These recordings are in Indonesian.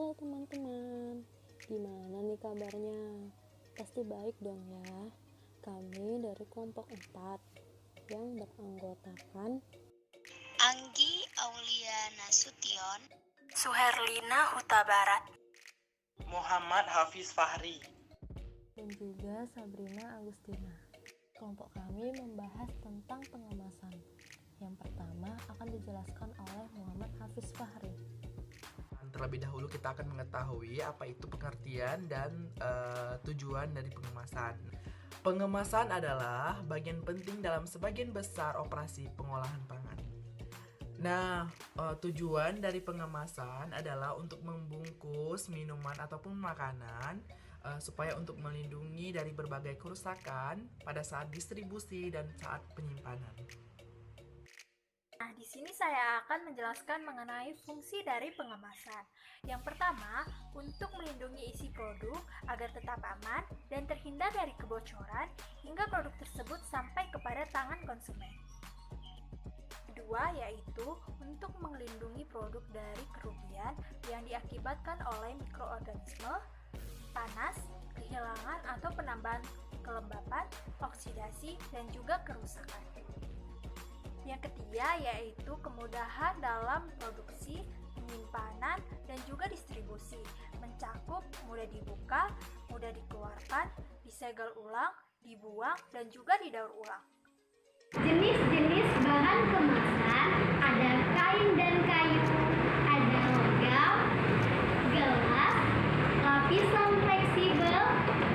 Halo teman-teman, gimana nih kabarnya? Pasti baik dong ya. Kami dari kelompok 4 yang beranggotakan Anggi Aulia Nasution, Suherlina Huta Barat, Muhammad Hafiz Fahri, dan juga Sabrina Agustina. Kelompok kami membahas tentang pengemasan. Yang pertama akan dijelaskan oleh Muhammad Hafiz Fahri. Terlebih dahulu kita akan mengetahui apa itu pengertian dan tujuan dari pengemasan. Pengemasan adalah bagian penting dalam sebagian besar operasi pengolahan pangan. Nah, tujuan dari pengemasan adalah untuk membungkus minuman ataupun makanan supaya untuk melindungi dari berbagai kerusakan pada saat distribusi dan saat penyimpanan. Nah, di sini saya akan menjelaskan mengenai fungsi dari pengemasan. Yang pertama, untuk melindungi isi produk agar tetap aman dan terhindar dari kebocoran hingga produk tersebut sampai kepada tangan konsumen. Kedua, yaitu untuk melindungi produk dari kerugian yang diakibatkan oleh mikroorganisme, panas, kehilangan atau penambahan kelembapan, oksidasi, dan juga kerusakan. Yang ketiga yaitu kemudahan dalam produksi, penyimpanan, dan juga distribusi, mencakup mudah dibuka, mudah dikeluarkan, disegel ulang, dibuang, dan juga didaur ulang. Jenis-jenis bahan kemasan ada kain dan kayu, ada logam, gelas, lapisan fleksibel,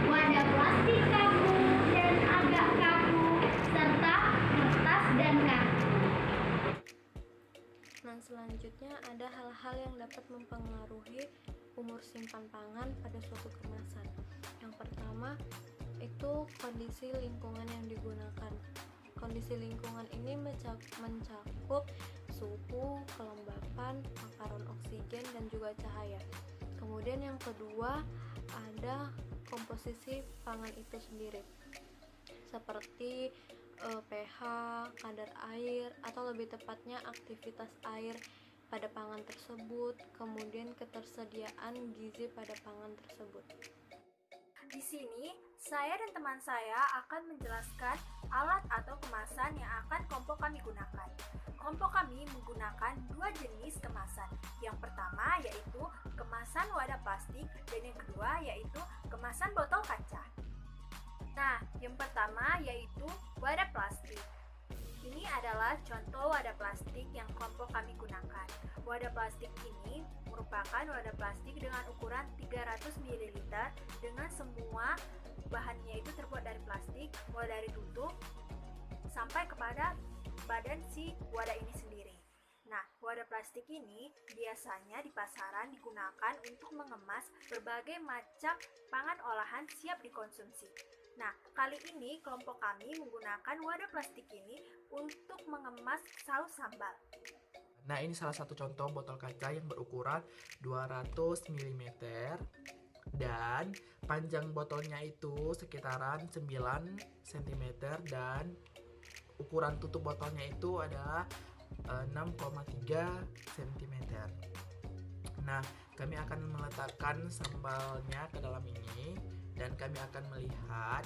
wadah plastik kaku dan agak kaku, serta kertas dan karton. Nah, selanjutnya ada hal-hal yang dapat mempengaruhi umur simpan pangan pada suatu kemasan. Yang pertama, itu kondisi lingkungan yang digunakan. Kondisi lingkungan ini mencakup suhu, kelembapan, takaran oksigen, dan juga cahaya. Kemudian yang kedua, ada komposisi pangan itu sendiri, seperti pH, kadar air, atau lebih tepatnya aktivitas air pada pangan tersebut, kemudian ketersediaan gizi pada pangan tersebut. Di sini, saya dan teman saya akan menjelaskan alat atau kemasan yang akan kelompok kami gunakan. Kelompok kami menggunakan dua jenis kemasan. Yang pertama yaitu kemasan wadah plastik dan yang kedua yaitu kemasan botol kaca. Nah, yang pertama yaitu wadah plastik. Ini adalah contoh wadah plastik yang kelompok kami gunakan. Wadah plastik ini merupakan wadah plastik dengan ukuran 300 ml dengan semua bahannya itu terbuat dari plastik, mulai dari tutup sampai kepada badan si wadah ini sendiri. Nah, wadah plastik ini biasanya di pasaran digunakan untuk mengemas berbagai macam pangan olahan siap dikonsumsi. Nah, kali ini kelompok kami menggunakan wadah plastik ini untuk mengemas saus sambal. Nah, ini salah satu contoh botol kaca yang berukuran 200 mm dan panjang botolnya itu sekitaran 9 cm dan ukuran tutup botolnya itu adalah 6,3 cm. Nah, kami akan meletakkan sambalnya ke dalam ini dan kami akan melihat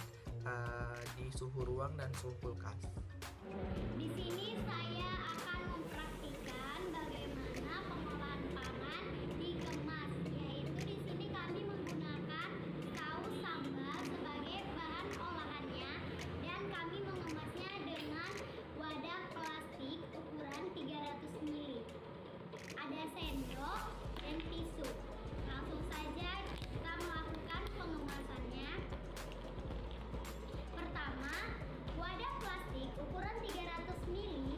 di suhu ruang dan suhu kulkas. Di sini saya akan mempraktikkan bagaimana pengolahan pangan dikemas, yaitu di sini kami menggunakan saus sambal sebagai bahan olahannya dan kami mengemasnya dengan wadah plastik ukuran 300 ml. Ada sendok dan tisu. Langsung saja kita melakukan pengemasannya. Pertama, wadah plastik ukuran 300 ml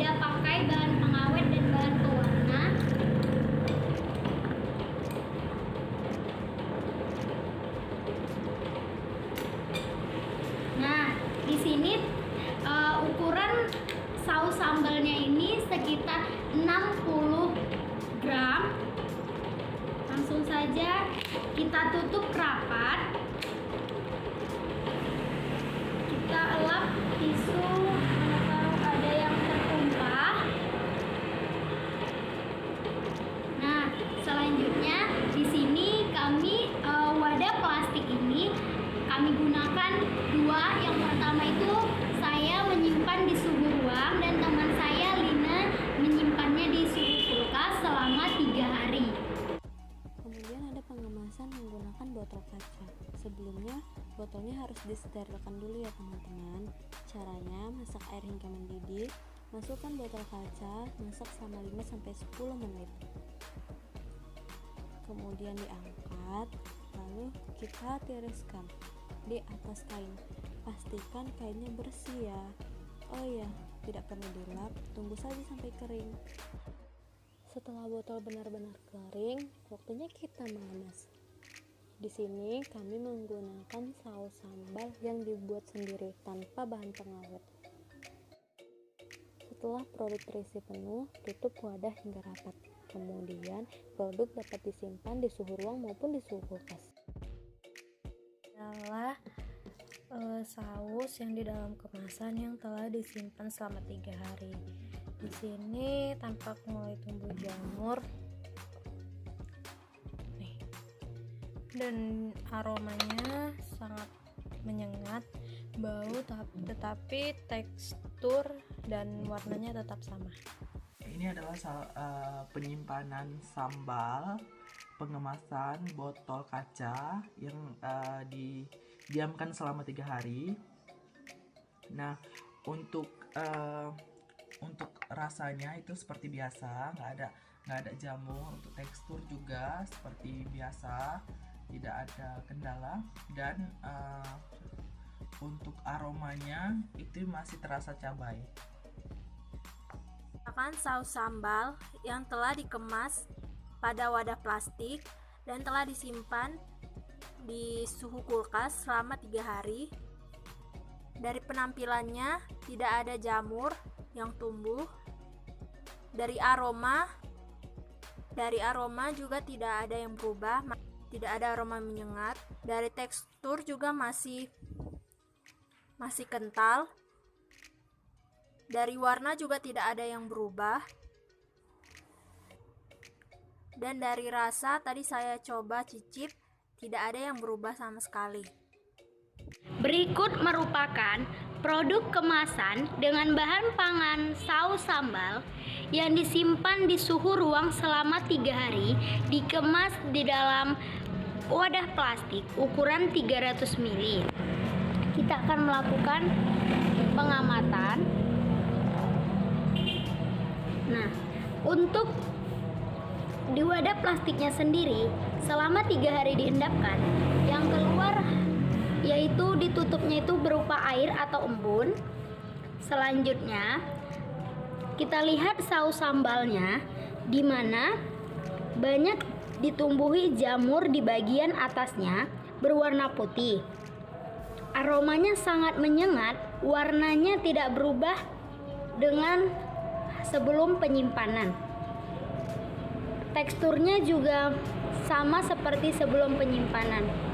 tidak pakai bahan pengawet dan bahan pewarna. Nah, di sini ukuran saus sambalnya ini sekitar 60 gram. Langsung saja kita tutup rapat. Kita elap tisu kalau ada yang tertumpah. Nah, selanjutnya di sini kami wadah plastik ini kami gunakan dua. Yang pertama itu saya menyimpan di suhu ruang dan teman saya Lina menyimpannya di suhu kulkas selama 3 hari. Kemudian ada pengemasan menggunakan botol kaca. Sebelumnya, botolnya harus disterilkan dulu ya teman-teman. Caranya, masak air hingga mendidih, masukkan botol kaca, masak selama 5-10 menit. Kemudian diangkat, lalu kita tiriskan di atas kain. Pastikan kainnya bersih ya. Oh ya, tidak perlu dilap, tunggu saja sampai kering. Setelah botol benar-benar kering, waktunya kita mengemas. Di sini kami menggunakan saus sambal yang dibuat sendiri tanpa bahan pengawet. Setelah produk terisi penuh, tutup wadah hingga rapat. Kemudian produk dapat disimpan di suhu ruang maupun di suhu kulkas. Adalah saus yang di dalam kemasan yang telah disimpan selama 3 hari. Di sini tampak mulai tumbuh jamur. Nih. Dan aromanya sangat menyengat, bau tetapi tekstur dan warnanya tetap sama. Ini adalah penyimpanan sambal pengemasan botol kaca yang didiamkan selama 3 hari. Nah, untuk rasanya itu seperti biasa, nggak ada jamur. Untuk tekstur juga seperti biasa, tidak ada kendala. Dan untuk aromanya itu masih terasa cabai. Akan saus sambal yang telah dikemas pada wadah plastik dan telah disimpan di suhu kulkas selama 3 hari. Dari penampilannya tidak ada jamur yang tumbuh. Dari aroma juga tidak ada yang berubah, tidak ada aroma menyengat. Dari tekstur juga masih kental. Dari warna juga tidak ada yang berubah. Dan dari rasa tadi saya coba cicip, tidak ada yang berubah sama sekali. Berikut merupakan produk kemasan dengan bahan pangan saus sambal yang disimpan di suhu ruang selama 3 hari, dikemas di dalam wadah plastik ukuran 300 ml. Kita akan melakukan pengamatan. Nah, untuk di wadah plastiknya sendiri selama 3 hari diendapkan, yang keluar yaitu ditutupnya itu berupa air atau embun. Selanjutnya kita lihat saus sambalnya, di mana banyak ditumbuhi jamur di bagian atasnya berwarna putih. Aromanya sangat menyengat, warnanya tidak berubah dengan sebelum penyimpanan. Teksturnya juga sama seperti sebelum penyimpanan.